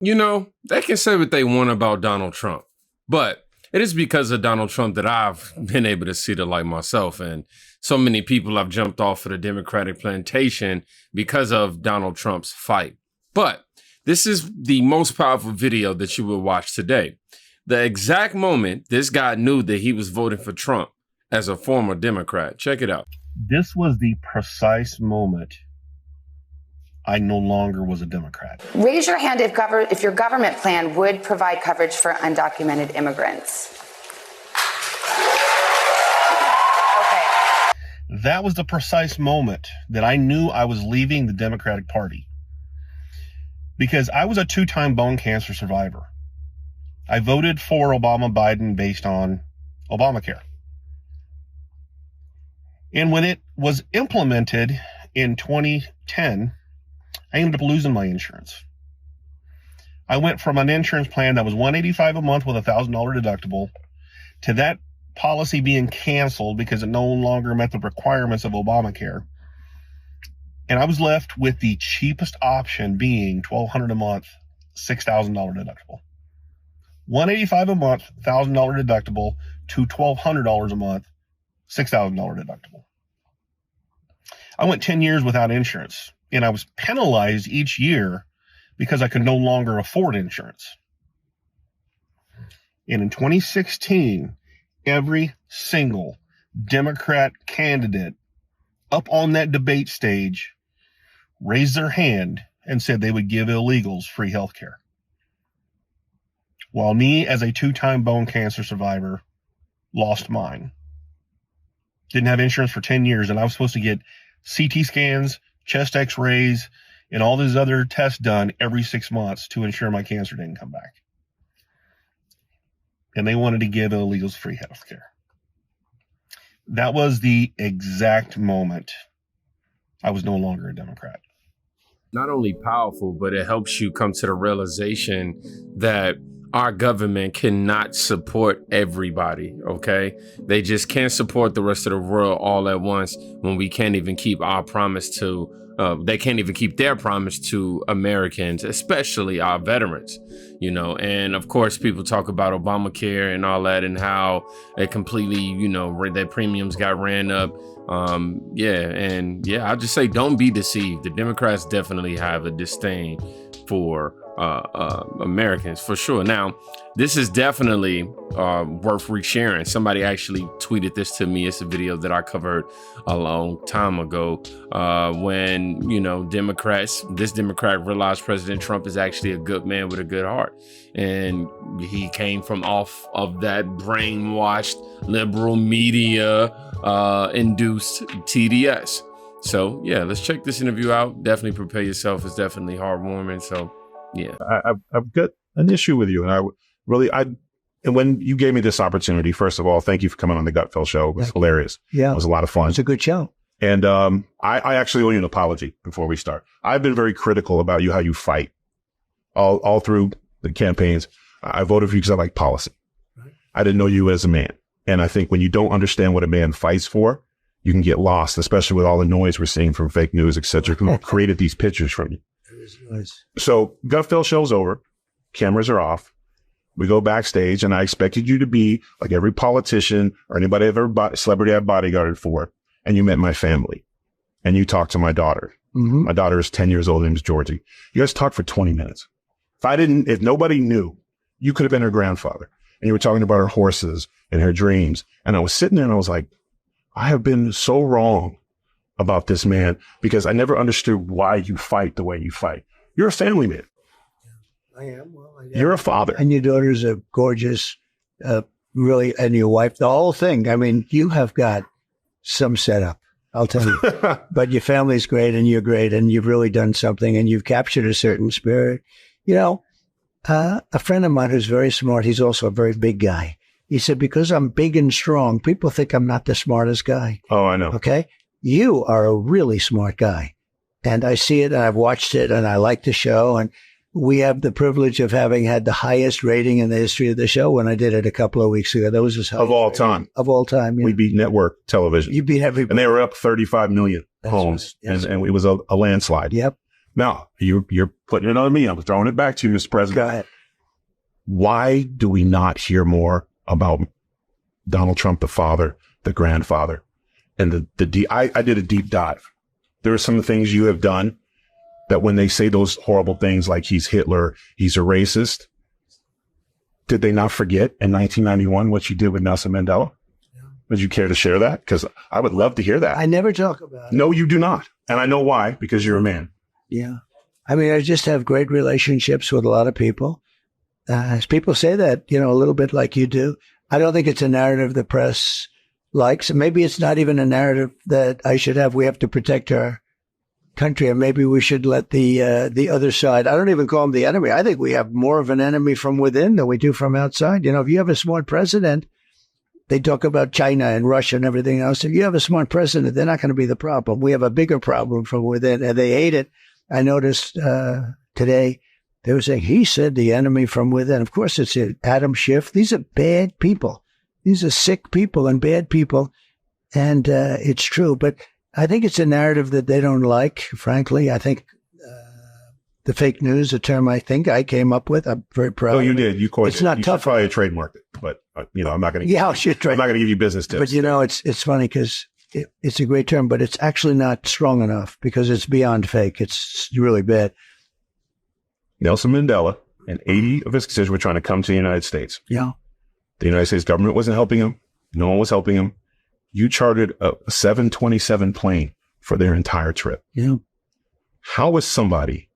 You know, they can say what they want about Donald Trump, but it is because of Donald Trump that I've been able to see the light myself. And so many people have jumped off of the Democratic plantation because of Donald Trump's fight. But this is the most powerful video that you will watch today. The exact moment this guy knew that he was voting for Trump as a former Democrat. Check it out. This was the precise moment I no longer was a Democrat. Raise your hand if your government plan would provide coverage for undocumented immigrants. Okay. That was the precise moment that I knew I was leaving the Democratic Party. Because I was a 2-time bone cancer survivor. I voted for Obama-Biden based on Obamacare. And when it was implemented in 2010, I ended up losing my insurance. I went from an insurance plan that was $185 a month with a $1,000 deductible to that policy being canceled because it no longer met the requirements of Obamacare. And I was left with the cheapest option being $1,200 a month, $6,000 deductible. $185 a month, $1,000 deductible to $1,200 a month, $6,000 deductible. I went 10 years without insurance, and I was penalized each year because I could no longer afford insurance. And in 2016, every single Democrat candidate up on that debate stage raised their hand and said they would give illegals free health care. While me, as a 2-time bone cancer survivor, lost mine. Didn't have insurance for 10 years, and I was supposed to get CT scans, chest x-rays, and all these other tests done every 6 months to ensure my cancer didn't come back. And they wanted to give illegals free health care. That was the exact moment I was no longer a Democrat. Not only powerful, but it helps you come to the realization that our government cannot support everybody, okay? They just can't support the rest of the world all at once when we can't even keep our promise to, they can't even keep their promise to Americans, especially our veterans, you know? And of course, people talk about Obamacare and all that and how it completely, you know, their premiums got ran up. I'll just say, don't be deceived. The Democrats definitely have a disdain for Americans, for sure. Now, this is definitely worth resharing. Somebody actually tweeted this to me. It's a video that I covered a long time ago when, you know, this Democrat realized President Trump is actually a good man with a good heart. And he came from off of that brainwashed liberal media induced TDS. So yeah, let's check this interview out. Definitely prepare yourself. It's definitely heartwarming. So yeah, I've got an issue with you, and and when you gave me this opportunity, first of all, thank you for coming on the Gutfeld show. It was hilarious. Yeah, it was a lot of fun. It's a good show. And I actually owe you an apology before we start. I've been very critical about you, how you fight all through the campaigns. I voted for you because I like policy. Right. I didn't know you as a man, and I think when you don't understand what a man fights for, you can get lost, especially with all the noise we're seeing from fake news, et cetera, who created these pictures from you. Nice. So Gutfeld show's over. Cameras are off. We go backstage, and I expected you to be like every politician or anybody I've ever celebrity I've bodyguarded for. And you met my family, and you talked to my daughter. Mm-hmm. My daughter is 10 years old. Her name is Georgie. You guys talked for 20 minutes. If nobody knew, you could have been her grandfather. And you were talking about her horses and her dreams. And I was sitting there and I was like, I have been so wrong about this man because I never understood why you fight the way you fight. You're a family man. I am. Well, you're a father. And your daughter's a gorgeous, really, and your wife, the whole thing. I mean, you have got some setup, I'll tell you. But your family's great, and you're great, and you've really done something, and you've captured a certain spirit. You know, a friend of mine who's very smart, he's also a very big guy. He said, because I'm big and strong, people think I'm not the smartest guy. Oh, I know. Okay? You are a really smart guy. And I see it, and I've watched it, and I like the show. And we have the privilege of having had the highest rating in the history of the show when I did it a couple of weeks ago. That was his of all time. Of all time. Yeah. We beat network television. You beat everybody. And they were up 35 million homes. Yes. And it was a landslide. Yep. Now, you're putting it on me. I'm throwing it back to you, Mr. President. Go ahead. Why do we not hear more about Donald Trump, the father, the grandfather, and I did a deep dive. There are some of the things you have done that when they say those horrible things like he's Hitler, he's a racist, did they not forget in 1991 what you did with Nelson Mandela? Yeah. Would you care to share that? Because I would love to hear that. I never talk about it. No, you do not. And I know why, because you're a man. Yeah. I mean, I just have great relationships with a lot of people. As people say that, a little bit like you do. I don't think it's a narrative the press likes. Maybe it's not even a narrative that I should have. We have to protect our country, and maybe we should let the other side. I don't even call them the enemy. I think we have more of an enemy from within than we do from outside. If you have a smart president, they talk about China and Russia and everything else. If you have a smart president, they're not going to be the problem. We have a bigger problem from within, and they hate it. I noticed today they were saying he said the enemy from within. Of course, it's Adam Schiff. These are bad people. These are sick people and bad people, and it's true. But I think it's a narrative that they don't like, frankly. I think the fake news, a term I think I came up with. I'm very proud. Oh, you did. You coined it. It's not tough. Probably a trademark it, but I'm not going to. Yeah, I should try. I'm not going to give you business tips. But it's funny because it's a great term, but it's actually not strong enough because it's beyond fake. It's really bad. Nelson Mandela and 80 of his constituents were trying to come to the United States. Yeah. The United States government wasn't helping him. No one was helping him. You chartered a 727 plane for their entire trip. Yeah. How is somebody,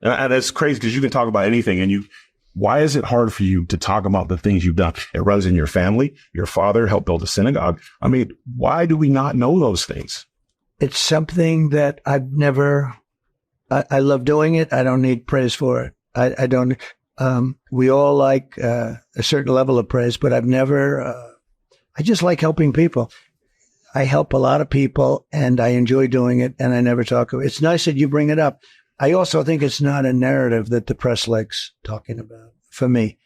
and that's crazy because you can talk about anything, and why is it hard for you to talk about the things you've done? It runs in your family. Your father helped build a synagogue. I mean, why do we not know those things? It's something that I've never, I love doing it. I don't need praise for it. I don't, we all like a certain level of praise, but I've never, I just like helping people. I help a lot of people and I enjoy doing it, and I never talk about it. It's nice that you bring it up. I also think it's not a narrative that the press likes talking about, for me.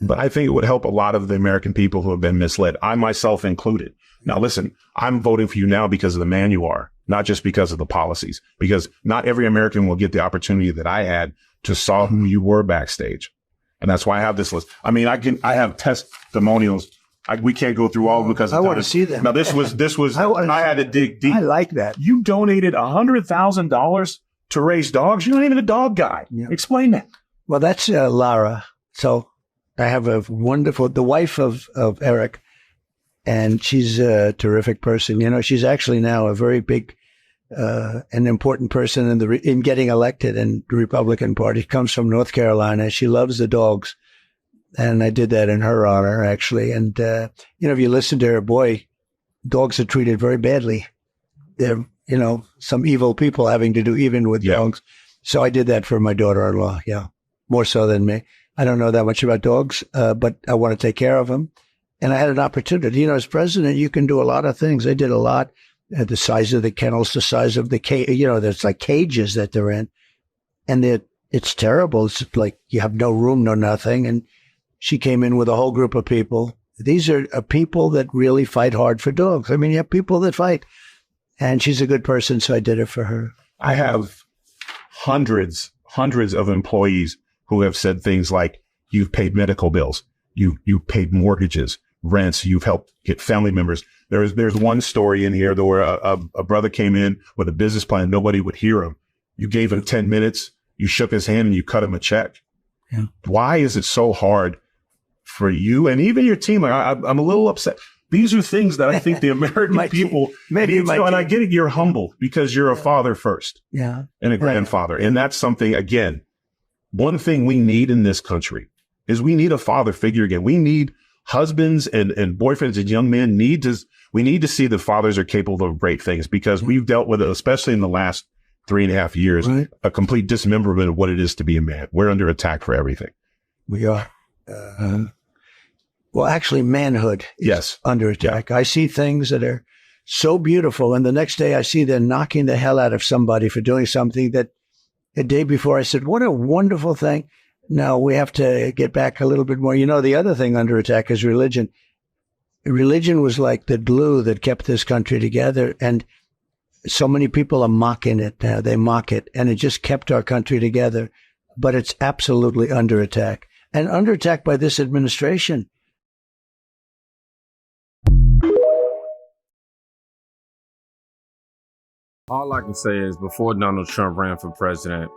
But I think it would help a lot of the American people who have been misled, I myself included. Now, listen, I'm voting for you now because of the man you are, not just because of the policies, because not every American will get the opportunity that I had to saw who you were backstage. And that's why I have this list. I mean, I have testimonials. We can't go through all because I want to see them. Now, this was, I had to dig deep. I like that. You donated $100,000 to raise dogs. You're not even a dog guy. Yeah. Explain that. Well, that's Lara. So I have the wife of Eric, and she's a terrific person. She's actually now a very big, an important person in getting elected in the Republican Party. She comes from North Carolina. She loves the dogs. And I did that in her honor, actually. And, if you listen to her, boy, dogs are treated very badly. They're, some evil people having to do even with dogs. So I did that for my daughter-in-law. Yeah. More so than me. I don't know that much about dogs, but I want to take care of them. And I had an opportunity. As president, you can do a lot of things. I did a lot. The size of the kennels, the size of the cage, there's like cages that they're in. And it's terrible. It's like you have no room, no nothing. And she came in with a whole group of people. These are people that really fight hard for dogs. I mean, you have people that fight. And she's a good person, so I did it for her. I have hundreds of employees who have said things like, you've paid medical bills, you paid mortgages, rents, you've helped get family members. There's one story in here where a brother came in with a business plan. Nobody would hear him. You gave him 10 minutes, you shook his hand, and you cut him a check. Yeah. Why is it so hard for you and even your team? I'm a little upset. These are things that I think the American people need to know. And I get it. You're humble because you're a father first. Yeah. And a grandfather. And that's something, again, one thing we need in this country is we need a father figure again. We need husbands and boyfriends and young men we need to see that fathers are capable of great things, because we've dealt with it, especially in the last 3.5 years, a complete dismemberment of what it is to be a man. We're under attack for everything. We are. Well, actually, manhood is under attack. Yeah. I see things that are so beautiful, and the next day I see they're knocking the hell out of somebody for doing something that the day before I said, what a wonderful thing. Now we have to get back a little bit more. The other thing under attack is religion. Religion was like the glue that kept this country together. And so many people are mocking it now. They mock it, and it just kept our country together. But it's absolutely under attack, and under attack by this administration. All I can say is before Donald Trump ran for president,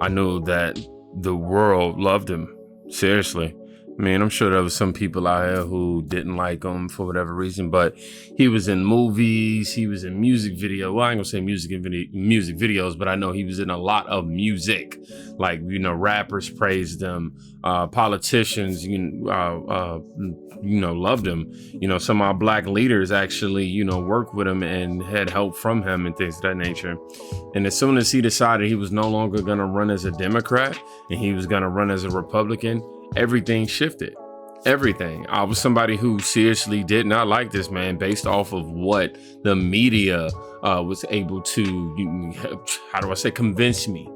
I knew that the world loved him. Seriously. I mean, I'm sure there was some people out here who didn't like him for whatever reason, but he was in movies, he was in music videos. Well, I ain't gonna say music videos, but I know he was in a lot of music. Like, you know, rappers praised him, politicians, loved him. You know, some of our black leaders actually, worked with him and had help from him and things of that nature. And as soon as he decided he was no longer gonna run as a Democrat and he was gonna run as a Republican, everything shifted. Everything. I was somebody who seriously did not like this man based off of what the media was able to, convince me.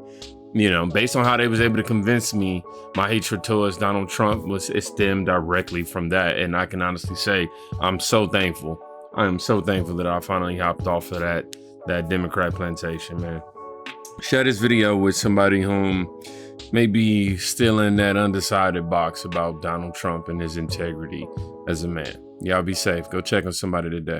Based on how they was able to convince me, my hatred towards Donald Trump stemmed directly from that. And I can honestly say I'm so thankful. I am so thankful that I finally hopped off of that Democrat plantation, man. Share this video with somebody whom may be still in that undecided box about Donald Trump and his integrity as a man. Y'all be safe. Go check on somebody today.